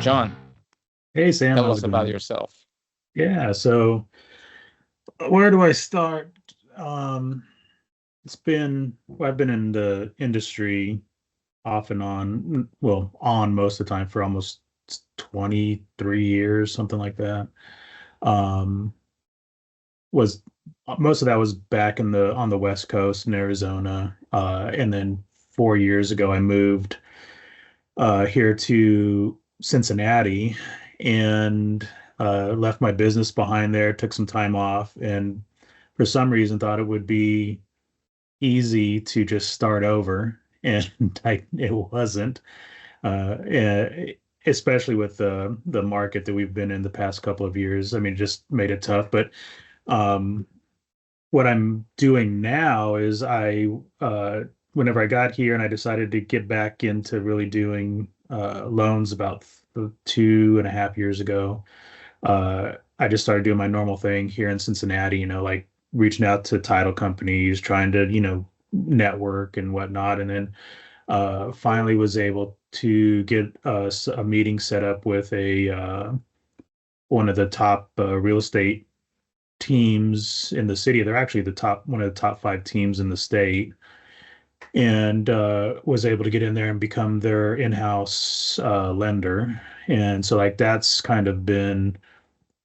John, Hey Sam, tell how's us it about going? yourself. Yeah, so where do I start? Um, I've been in the industry off and on, well, on most of the time for almost 23 years, something like that. Um, was Most of that was back in the on the West Coast in Arizona. And then 4 years ago I moved here to Cincinnati and left my business behind there, took some time off, and for some reason thought it would be easy to just start over. And it wasn't, especially with the market that we've been in the past couple of years. I mean, it just made it tough. But um, what I'm doing now is whenever I got here and I decided to get back into really doing loans about 2.5 years ago, I just started doing my normal thing here in Cincinnati, like reaching out to title companies, trying to, network and whatnot. And then finally was able to get a meeting set up with one of the top real estate teams in the city. They're actually one of the top five teams in the state, and was able to get in there and become their in-house lender. And so, like, that's kind of been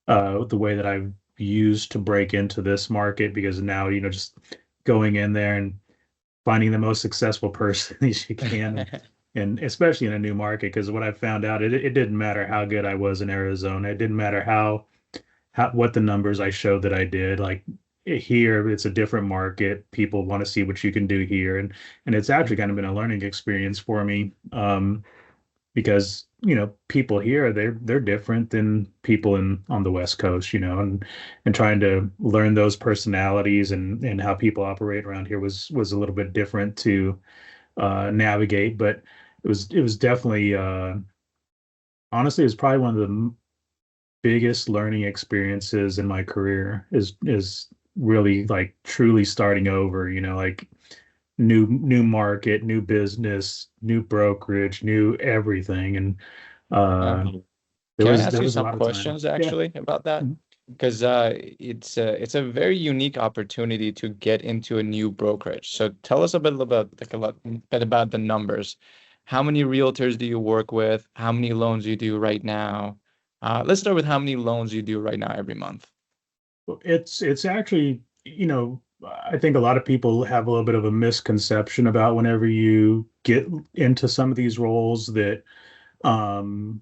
the way that I've used to break into this market because now, just going in there and finding the most successful person as you can. And especially in a new market, because what I found out, it didn't matter how good I was in Arizona. It didn't matter what the numbers I showed that I did. Like here, it's a different market. People want to see what you can do here, and it's actually kind of been a learning experience for me, because people here they're different than people in on the West Coast, and trying to learn those personalities and how people operate around here was a little bit different to navigate, but it was definitely honestly, it was probably one of the biggest learning experiences in my career is really like truly starting over, like new market, new business, new brokerage, new everything. And Uh, uh there can I was ask there you was a some lot of time. questions Yeah. actually about that? Mhm. Because it's a very unique opportunity to get into a new brokerage. So tell us a bit about bit about the numbers. How many realtors do you work with? How many loans you do right now? Let's start with how many loans you do right now every month. It's actually, I think a lot of people have a little bit of a misconception about whenever you get into some of these roles um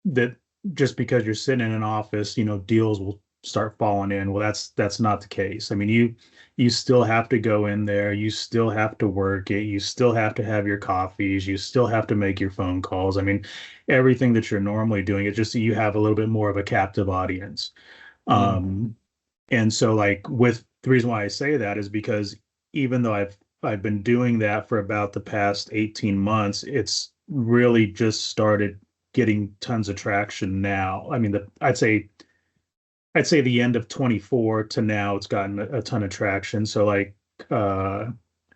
that just because you're sitting in an office, deals will start falling in. Well, that's not the case. I mean, you still have to go in there, you still have to work it, you still have to have your coffees, you still have to make your phone calls. I mean, everything that you're normally doing, it's just that you have a little bit more of a captive audience. Mm. Um, and so like with the reason why I say that is because even though I've been doing that for about the past 18 months, it's really just started getting tons of traction now. I mean, I'd say the end of 24 to now it's gotten a ton of traction. So like uh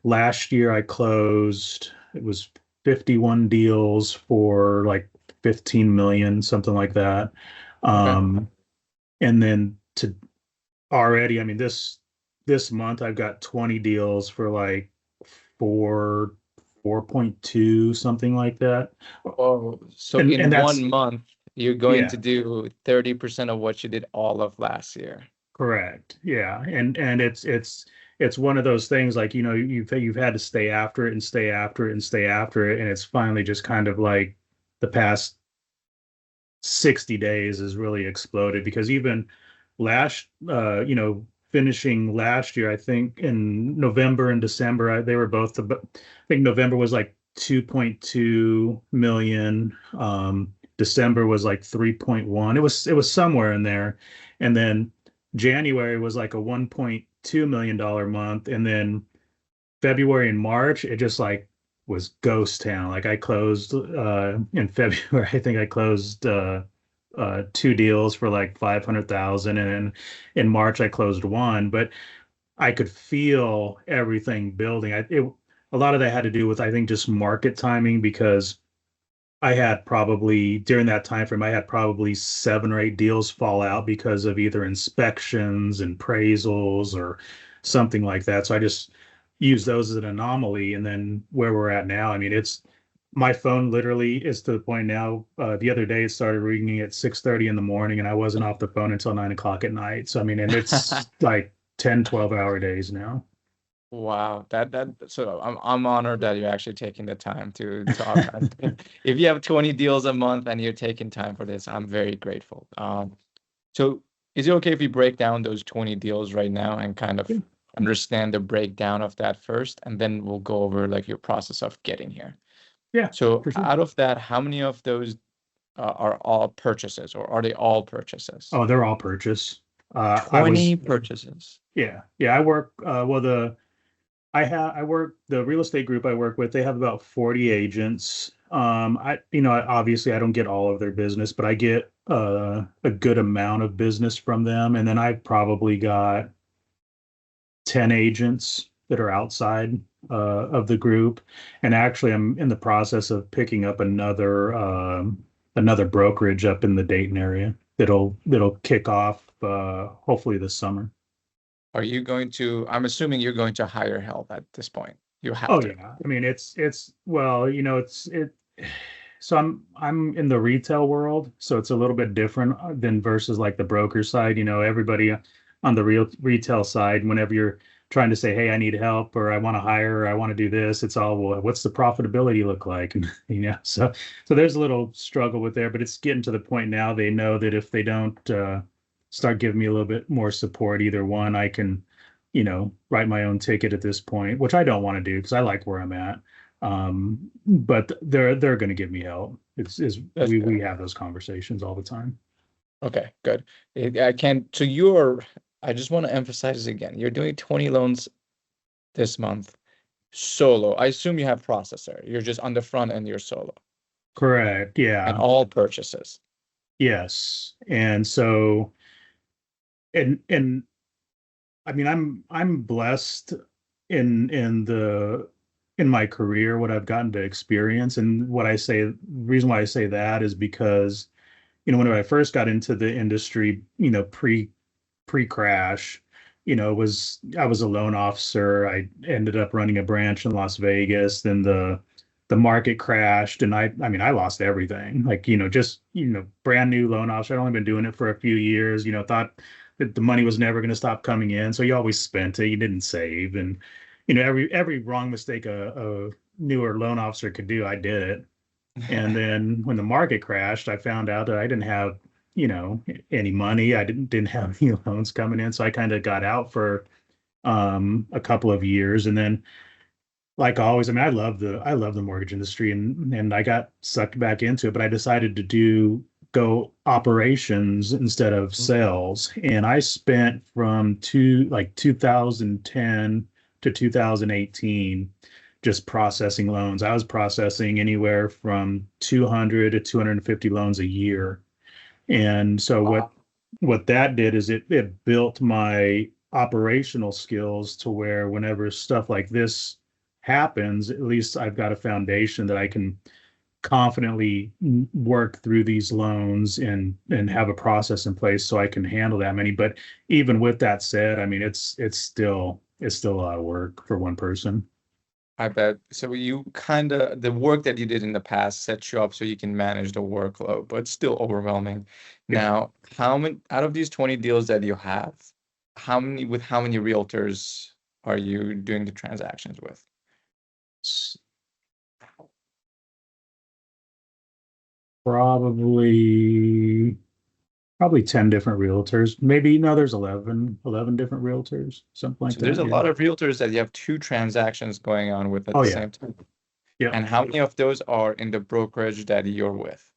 last year I closed, it was 51 deals for like 15 million, something like that. Okay. Um and then to already, I mean, this month I've got 20 deals for like 4.2, something like that. Oh, so And in that's, 1 month, you're going to yeah, do 30% of what you did all of last year. correct. Yeah. And it's one of those things like, you've had to stay after it and stay after it and stay after it. And it's finally just kind of like the past 60 days has really exploded because even finishing last year, I think in November and December, they were both, I think November was like 2.2 million. December was like 3.1. It was somewhere in there. And then January was like a $1.2 million month. And then February and March, it just like was ghost town. Like I closed in February, I think I closed two deals for like 500,000, and in March I closed one, but I could feel everything building. A lot of that had to do with, I think, just market timing because I had probably during that time frame, I had probably 7 or 8 deals fall out because of either inspections and appraisals or something like that. So I just use those as an anomaly. And then where we're at now, I mean, it's my phone literally is to the point now. The other day it started ringing at 6:30 in the morning, and I wasn't off the phone until 9 o'clock at night. So I mean, and it's like 10, 12 hour days now. Wow, so I'm honored that you're actually taking the time to talk. If you have 20 deals a month and you're taking time for this, I'm very grateful. So is it okay if we break down those 20 deals right now and kind of Yeah, understand the breakdown of that first, and then we'll go over like your process of getting here. yeah, So for sure. out of that, how many of those are all purchases, or are they all purchases? Oh, they're all purchase. I 20 was, purchases. yeah, yeah. I work. Well, I work the real estate group I work with. They have about 40 agents. Obviously I don't get all of their business, but I get a good amount of business from them. And then I've probably got 10 agents that are outside of the group. And actually, I'm in the process of picking up another brokerage up in the Dayton area that'll kick off hopefully this summer. Are you going to, I'm assuming you're going to hire help at this point. You have Oh to. yeah. I mean, it's well, it's it. So I'm in the retail world, so it's a little bit different than versus like the broker side. Everybody on the real retail side, whenever you're trying to say, "Hey, I need help," or "I want to hire," or "I want to do this," it's all, "Well, what's the profitability look like?" And so there's a little struggle with there, but it's getting to the point now. They know that if they don't start giving me a little bit more support, either one, I can write my own ticket at this point, which I don't want to do because I like where I'm at. But they're going to give me help. It's is That's we good. have those conversations all the time. Okay, good. I can't, so you're, I just want to emphasize this again. You're doing 20 loans this month solo. I assume you have processor. You're just on the front end, you're solo Correct. and Yeah. all purchases. Yes. And so and I mean I'm blessed in my career what I've gotten to experience. And the reason why I say that is because when I first got into the industry, pre-crash, I was a loan officer. I ended up running a branch in Las Vegas. Then the market crashed, and I mean I lost everything. Like, just brand new loan officer. I'd only been doing it for a few years. Thought that the money was never going to stop coming in, so you always spent it. You didn't save, and every wrong mistake a newer loan officer could do, I did it. And then when the market crashed, I found out that I didn't have, any money. I didn't have any loans coming in. So I kind of got out for a couple of years. And then like always, I mean, I love the mortgage industry, and I got sucked back into it, but I decided to go operations instead of sales. And I spent from 2010 to 2018 just processing loans. I was processing anywhere from 200 to 250 loans a year. And so Wow. what that did is it built my operational skills to where whenever stuff like this happens, at least I've got a foundation that I can confidently work through these loans and have a process in place so I can handle that many. But even with that said, I mean it's still a lot of work for one person. I bet. So you kind of, the work that you did in the past sets you up so you can manage the workload, but still overwhelming. Yeah. Now, how many out of these 20 deals that you have, how many realtors are you doing the transactions with? Probably probably 10 different realtors. Maybe no, there's 11 different realtors, something like So there's that. a Yeah. lot of realtors that you have two transactions going on with at Oh the yeah. same time. Yeah. And how many of those are in the brokerage that you're with,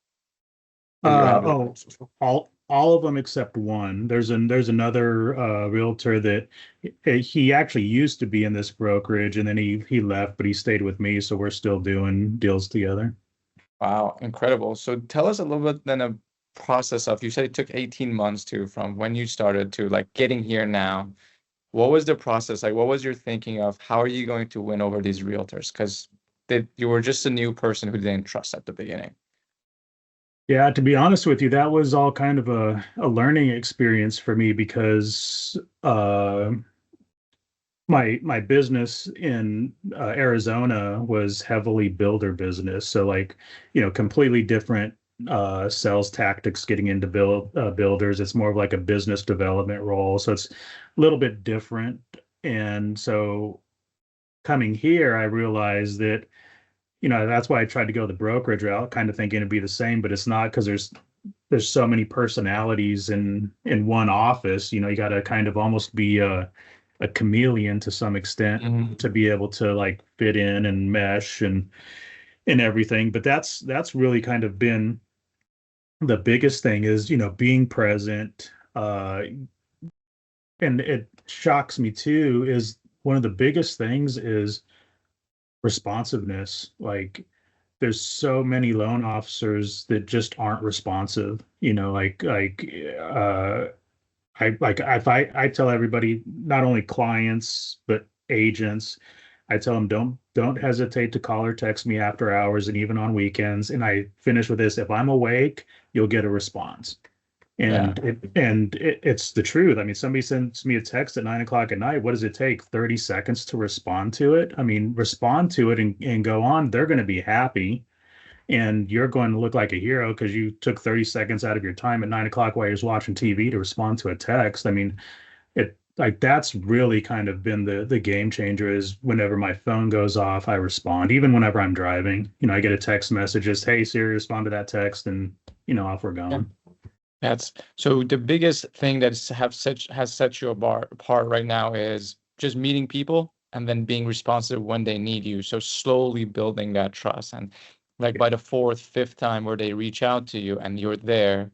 that you have? Oh, all of them except one. There's another realtor that he actually used to be in this brokerage, and then he left, but he stayed with me, so we're still doing deals together. Wow, incredible. So tell us a little bit then a process of, you said it took 18 months to from when you started to like getting here now. What was the process? Like, what was your thinking of how are you going to win over these realtors? Because you were just a new person who didn't trust at the beginning. Yeah, to be honest with you, that was all kind of a learning experience for me because my business in Arizona was heavily builder business. So like, completely different sales tactics getting into builders. It's more of like a business development role. So it's a little bit different. And so coming here, I realized that, that's why I tried to go the brokerage route, kind of thinking it'd be the same, but it's not because there's so many personalities in one office. You got to kind of almost be a chameleon to some extent Mhm. to be able to like fit in and mesh and everything. But that's really kind of been the biggest thing is, being present. And it shocks me too, is one of the biggest things is responsiveness. Like there's so many loan officers that just aren't responsive. Like if I tell everybody, not only clients but agents, I tell them don't hesitate to call or text me after hours and even on weekends. And I finish with this: if I'm awake, you'll get a response. Yeah. It's the truth. I mean, somebody sends me a text at 9 o'clock at night. What does it take? 30 seconds to respond to it? I mean, respond to it and go on. They're going to be happy and you're going to look like a hero because you took 30 seconds out of your time at 9 o'clock while you're just watching TV to respond to a text. I mean, it like that's really kind of been the game changer is whenever my phone goes off, I respond. Even whenever I'm driving, I get a text message, just, hey Siri, respond to that text, and off we're Yeah. going. That's so the biggest thing that's have such has set you apart right now is just meeting people and then being responsive when they need you. So slowly building that trust. And like by the fourth, fifth time where they reach out to you and you're there,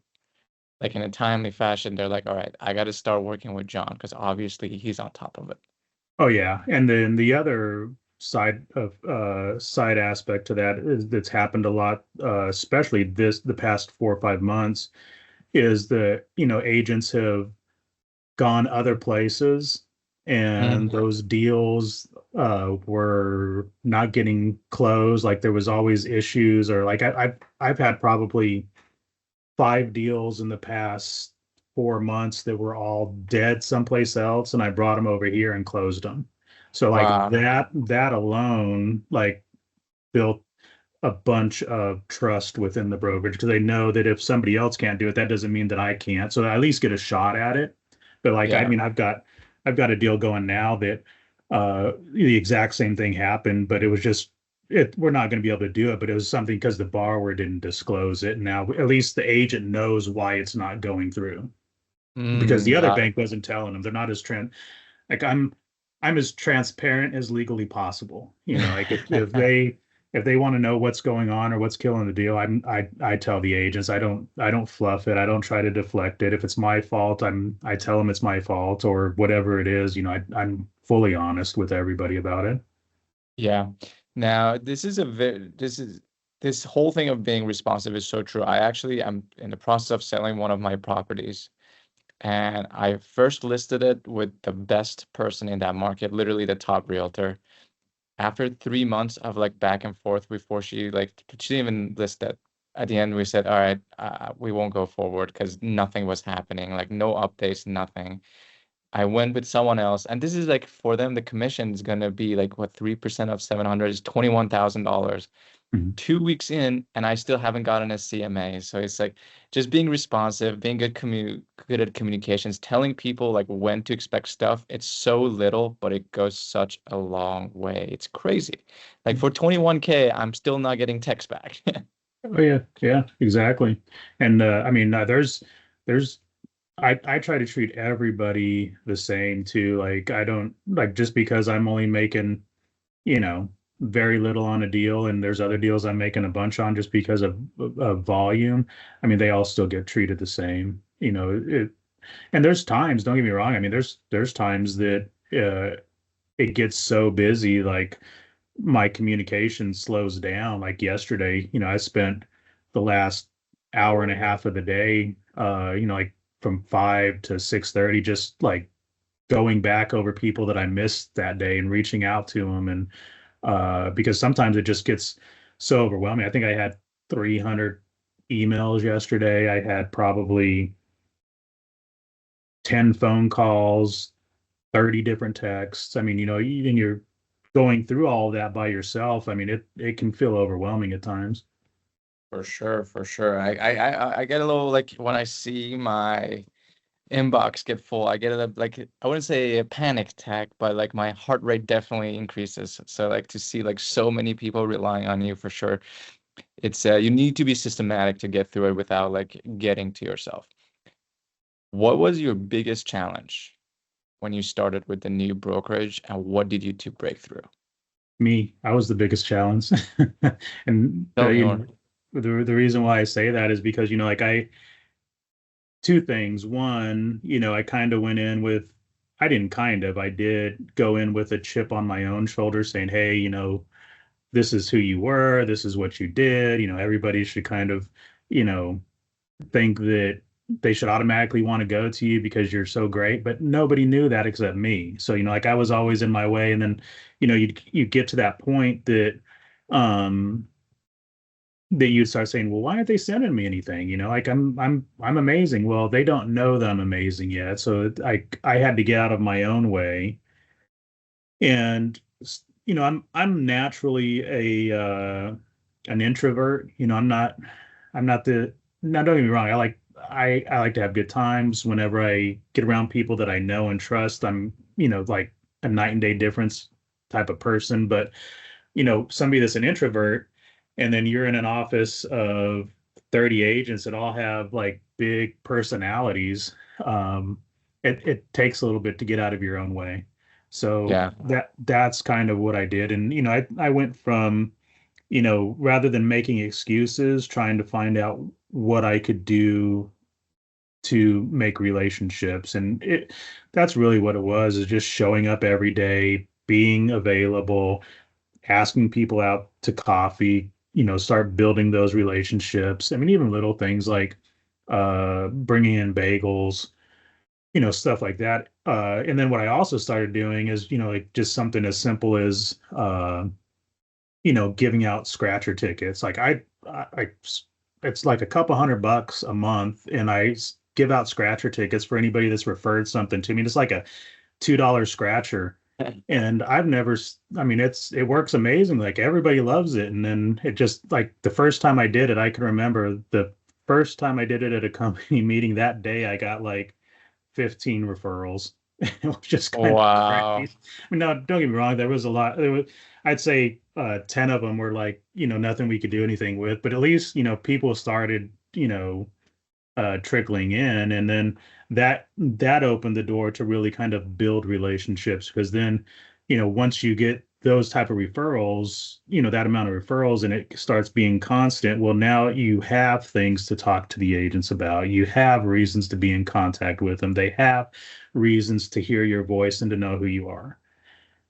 like in a timely fashion, they're like, all right, I got to start working with John because obviously he's on top of it. Oh yeah, and then the other side aspect to that is that's happened a lot, especially the past 4 or 5 months, is that agents have gone other places and Mhm. those deals were not getting closed. Like there was always issues, or like I've had probably 5 deals in the past 4 months that were all dead someplace else, and I brought them over here and closed them. So like Wow. that alone like built a bunch of trust within the brokerage because they know that if somebody else can't do it, that doesn't mean that I can't. So I at least get a shot at it. But like, I Yeah. mean, I've got a deal going now that the exact same thing happened, but it was just we're not going to be able to do it, but it was something because the borrower didn't disclose it. Now at least the agent knows why it's not going through because the other Got it. bank wasn't telling them. They're not as like I'm as transparent as legally possible. Like if they want to know what's going on or what's killing the deal, I tell the agents. I don't fluff it. I don't try to deflect it. If it's my fault, I tell them it's my fault or whatever it is. I'm fully honest with everybody about it. Yeah. Now, this whole thing of being responsive is so true. I actually am in the process of selling one of my properties, and I first listed it with the best person in that market, literally the top realtor. After 3 months of like back and forth before she didn't even list it. At the end, we said, all right, we won't go forward because nothing was happening, like no updates, nothing. I went with someone else, and this is like for them, the commission is gonna be like what 3% of 700 is $21,000. Mhm. 2 weeks in, and I still haven't gotten a CMA. So it's like just being responsive, being good at communications, telling people like when to expect stuff. It's so little, but it goes such a long way. It's crazy. Like for 21K, I'm still not getting text back. Oh yeah, yeah, exactly. And I mean, there's I try to treat everybody the same too. Like I don't like just because I'm only making, you know, very little on a deal and there's other deals I'm making a bunch on just because of volume. I mean, they all still get treated the same. And there's times, don't get me wrong. I mean, there's times that it gets so busy, like my communication slows down. Like yesterday, I spent the last hour and a half of the day, like from 5 to 6:30, just like going back over people that I missed that day and reaching out to them. And because sometimes it just gets so overwhelming. I think I had 300 emails yesterday. I had probably 10 phone calls, 30 different texts. I mean, even you're going through all of that by yourself. I mean, it can feel overwhelming at times. For sure, for sure. I get a little like when I see my inbox get full, I get like I wouldn't say a panic attack, but like my heart rate definitely increases. So like to see like so many people relying on you for sure. It's you need to be systematic to get through it without like getting to yourself. What was your biggest challenge when you started with the new brokerage, and what did you to break through? Me, I was the biggest challenge. And Tell me more. the reason why I say that is because, like two things. One, I kind of went in with, I didn't kind of, I did go in with a chip on my own shoulder saying, hey, this is who you were, this is what you did. Everybody should kind of, you know, think that they should automatically want to go to you because you're so great, but nobody knew that except me. So, like I was always in my way. And then, you get to that point um, that you start saying, well, why aren't they sending me anything? Like I'm amazing. Well, they don't know that I'm amazing yet. So I had to get out of my own way. And, I'm naturally an introvert. I'm not the, now don't get me wrong. I like to have good times whenever I get around people that I know and trust. I'm, like a night and day difference type of person. But, somebody that's an introvert, and then you're in an office of 30 agents that all have like big personalities. It takes a little bit to get out of your own way. So Yeah. that's kind of what I did. And, I went from, rather than making excuses, trying to find out what I could do to make relationships. And that's really what it was, is just showing up every day, being available, asking people out to coffee, start building those relationships. I mean, even little things like bringing in bagels, stuff like that. And then what I also started doing is, like just something as simple as, giving out scratcher tickets. Like I it's like a couple $100 a month, and give out scratcher tickets for anybody that's referred something to me. It's like a $2 scratcher. And I've never, I mean, it works amazing. Like everybody loves it. And then it just like the first time I did it, I can remember the first time I did it at a company meeting that day, I got like 15 referrals. It was just kind of Wow. crazy. I mean, no, don't get me wrong. There was a lot. I'd say 10 of them were like, nothing we could do anything with, but at least, people started, trickling in. And then that opened the door to really kind of build relationships, because then, once you get those type of referrals, that amount of referrals, and it starts being constant, well, now you have things to talk to the agents about. You have reasons to be in contact with them. They have reasons to hear your voice and to know who you are.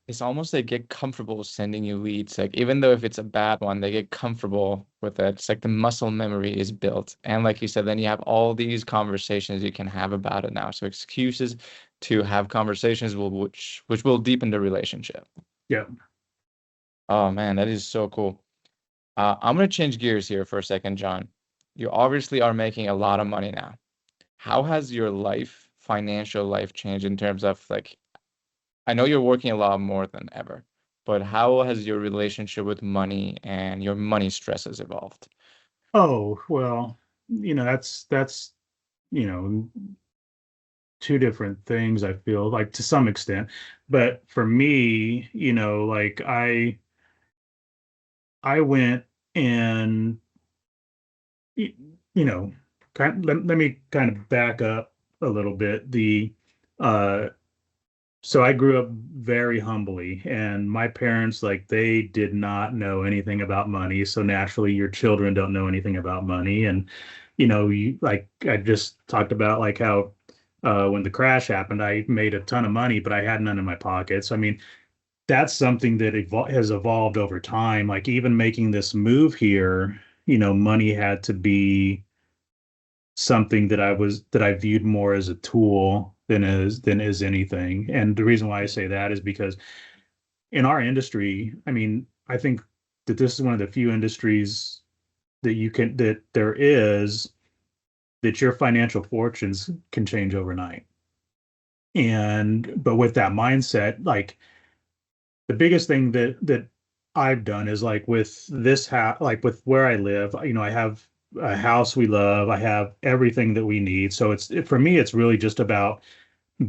It's almost they get comfortable sending you leads. Like even though if it's a bad one, they get comfortable with it. It's like the muscle memory is built. And like you said, then you have all these conversations you can have about it now. So excuses to have conversations which will deepen the relationship. Yeah. Oh man, that is so cool. I'm gonna change gears here for a second, John. You obviously are making a lot of money now. How has your life, financial life changed in terms of like I know you're working a lot more than ever, but how has your relationship with money and your money stresses evolved? Oh, well, that's, you know, two different things, I feel like, to some extent. But for me, like I went and y- you know, let me kind of back up a little bit. Uh so I grew up very humbly, and my parents, like, they did not know anything about money. So naturally your children don't know anything about money. And you, like I just talked about, like how when the crash happened, I made a ton of money, but I had none in my pockets. I mean, that's something that has evolved over time. Like even making this move here, money had to be something that I viewed more as a tool than as anything. And the reason why I say that is because in our industry, I mean, I think that this is one of the few industries that there is, that your financial fortunes can change overnight. And but with that mindset, like the biggest thing that I've done is like with this house, like with where I live, I have a house we love, I have everything that we need. So for me, it's really just about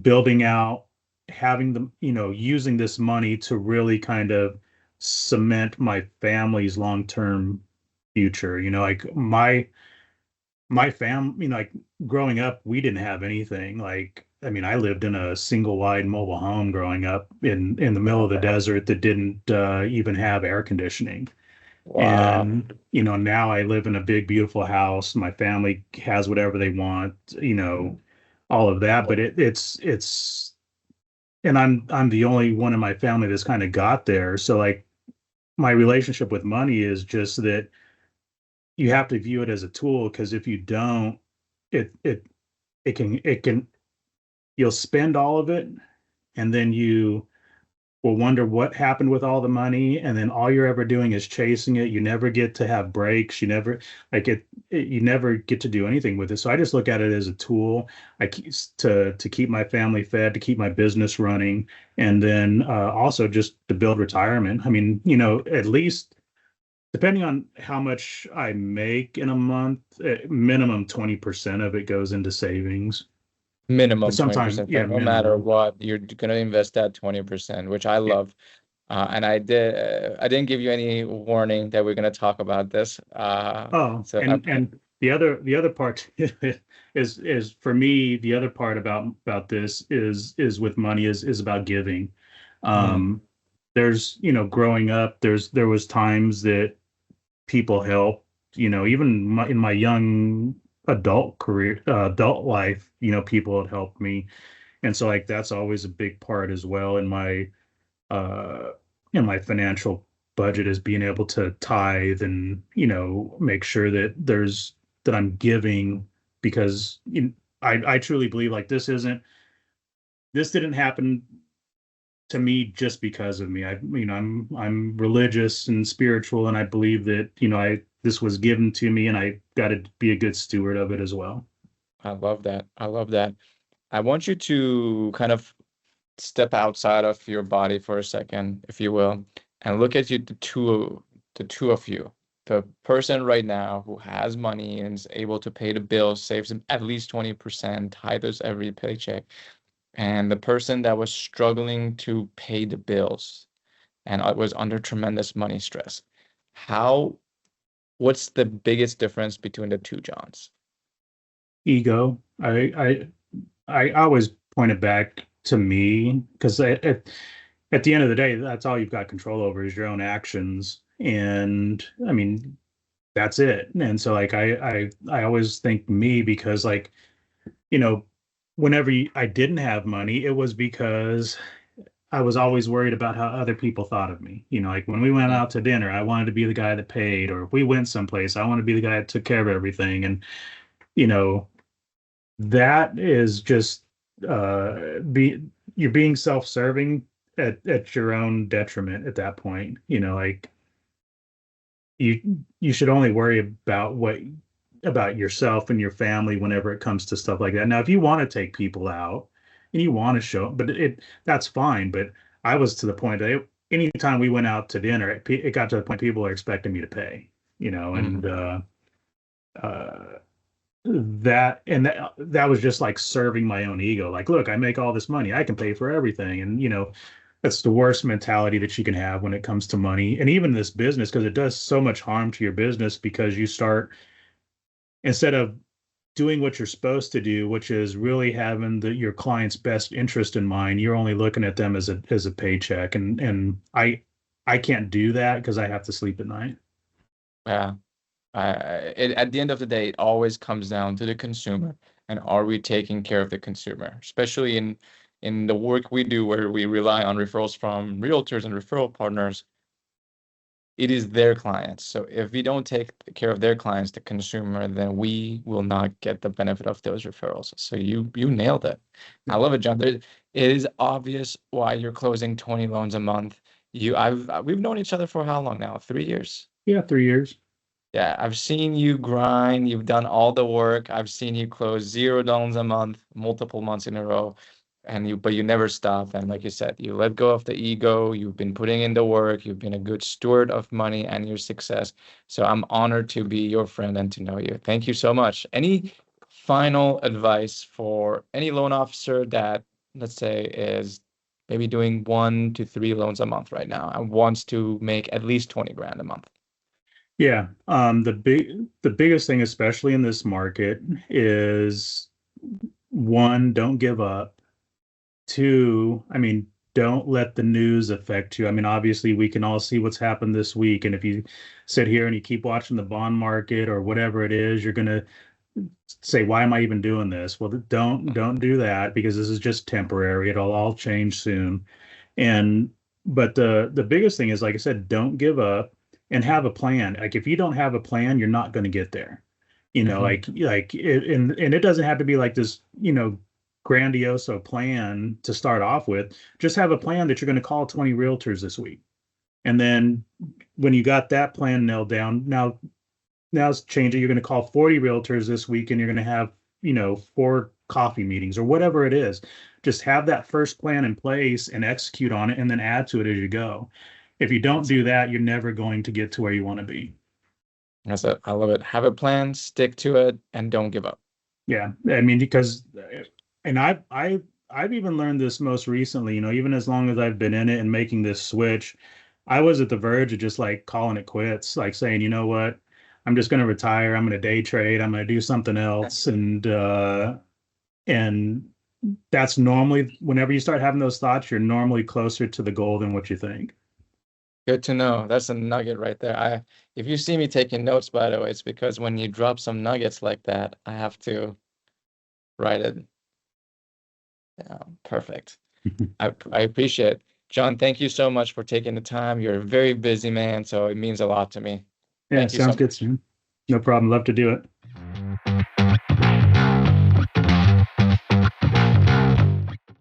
building out, having the, using this money to really kind of cement my family's long-term future. Like my family, like growing up, we didn't have anything. Like, I mean, I lived in a single wide mobile home growing up in the middle of the desert that didn't even have air conditioning. Wow. And, now I live in a big, beautiful house. My family has whatever they want, all of that. But and I'm the only one in my family that's kind of got there. So like my relationship with money is just that you have to view it as a tool, because if you don't, it it it can you'll spend all of it, and then you will wonder what happened with all the money, and then all you're ever doing is chasing it. You never get to have breaks. You never like you never get to do anything with it. So I just look at it as a tool. I keep to keep my family fed, to keep my business running, and then also just to build retirement. I mean, at least depending on how much I make in a month, minimum 20% of it goes into savings. But Minimum sometimes, 20%. So yeah, no matter minimum. what, you're going to invest that 20%, which I Yeah. love. And I didn't give you any warning that we're going to talk about this. Oh, So and the other part is for me, the other part about this is with money is about giving. mm, Um, there's, growing up, there was times that people help, even in my young adult life, people had helped me. And so like that's always a big part as well uh in my financial budget, is being able to tithe and, make sure that I'm giving, because I truly believe like this didn't happen to me just because of me. I'm religious and spiritual, and I believe that, I this was given to me, and I got to be a good steward of it as well. I love that. I love that. I want you to kind of step outside of your body for a second, if you will, and look at the two of you. The person right now who has money and is able to pay the bills, saves at least 20%, tithes every paycheck, and the person that was struggling to pay the bills and was under tremendous money stress. How, what's the biggest difference between the two Johns? Ego. I always point it back to me, because at the end of the day, that's all you've got control over is your own actions. And I mean, that's it. And so like I always think me, because like, you know, whenever I didn't have money, it was because I was always worried about how other people thought of me. Like when we went Mm, out to dinner, I wanted to be the guy that paid, or if we went someplace, I want to be the guy that took care of everything. And, you know, that is just be you're being self-serving at your own detriment at that point. Like you should only worry about yourself and your family whenever it comes to stuff like that. Now, if you want to take people out and you want to show, but that's fine. But I was to the point that anytime we went out to dinner, it got to the point people are expecting me to pay, and mm, uh, that was just like serving my own ego. Like, look, I make all this money, I can pay for everything, and that's the worst mentality that you can have when it comes to money, and even this business, because it does so much harm to your business, because you start, instead of doing what you're supposed to do, which is really having your client's best interest in mind, you're only looking at them as a paycheck, and I can't do that because I have to sleep at night. yeah. At the end of the day, it always comes down to the consumer, and are we taking care of the consumer, especially in the work we do where we rely on referrals from realtors and referral partners. It is their clients. So if we don't take care of their clients, the consumer, then we will not get the benefit of those referrals. So you nailed it. I love it, John. It is obvious why you're closing 20 loans a month. We've known each other for how long now? 3 years. Yeah, 3 years. Yeah, I've seen you grind. You've done all the work. I've seen you close $0 a month, multiple months in a row, but you never stop. And like you said, you let go of the ego. You've been putting in the work. You've been a good steward of money and your success. So I'm honored to be your friend and to know you. Thank you so much. Any final advice for any loan officer that, let's say, is maybe doing 1 to 3 loans a month right now and wants to make at least 20 grand a month? Yeah, the biggest thing, especially in this market, is one, don't give up. Two, I mean, don't let the news affect you. I mean, obviously, we can all see what's happened this week, and if you sit here and you keep watching the bond market or whatever it is, you're gonna say, "Why am I even doing this?" Well, don't do that because this is just temporary. It'll all change soon. And but the biggest thing is, like I said, don't give up and have a plan. Like if you don't have a plan, you're not going to get there. Mhm. And it doesn't have to be like this, grandiose plan to start off with. Just have a plan that you're going to call 20 realtors this week. And then when you got that plan nailed down, now it's changing. You're going to call 40 realtors this week and you're going to have, 4 coffee meetings or whatever it is. Just have that first plan in place and execute on it and then add to it as you go. If you don't That's do that, you're never going to get to where you want to be. that's it. I love it. Have a plan, stick to it, and don't give up. Yeah. I mean, because, and I've even learned this most recently, even as long as I've been in it and making this switch, I was at the verge of just like calling it quits, like saying, you know what, I'm just going to retire. I'm going to day trade. I'm going to do something else. And that's normally whenever you start having those thoughts, you're normally closer to the goal than what you think. Good to know. That's a nugget right there. If you see me taking notes, by the way, it's because when you drop some nuggets like that, I have to write it. Yeah, perfect. I appreciate it. John, thank you so much for taking the time. You're a very busy man, so it means a lot to me. Yeah, Thank you so sounds good, much. Stu. No problem. Love to do it.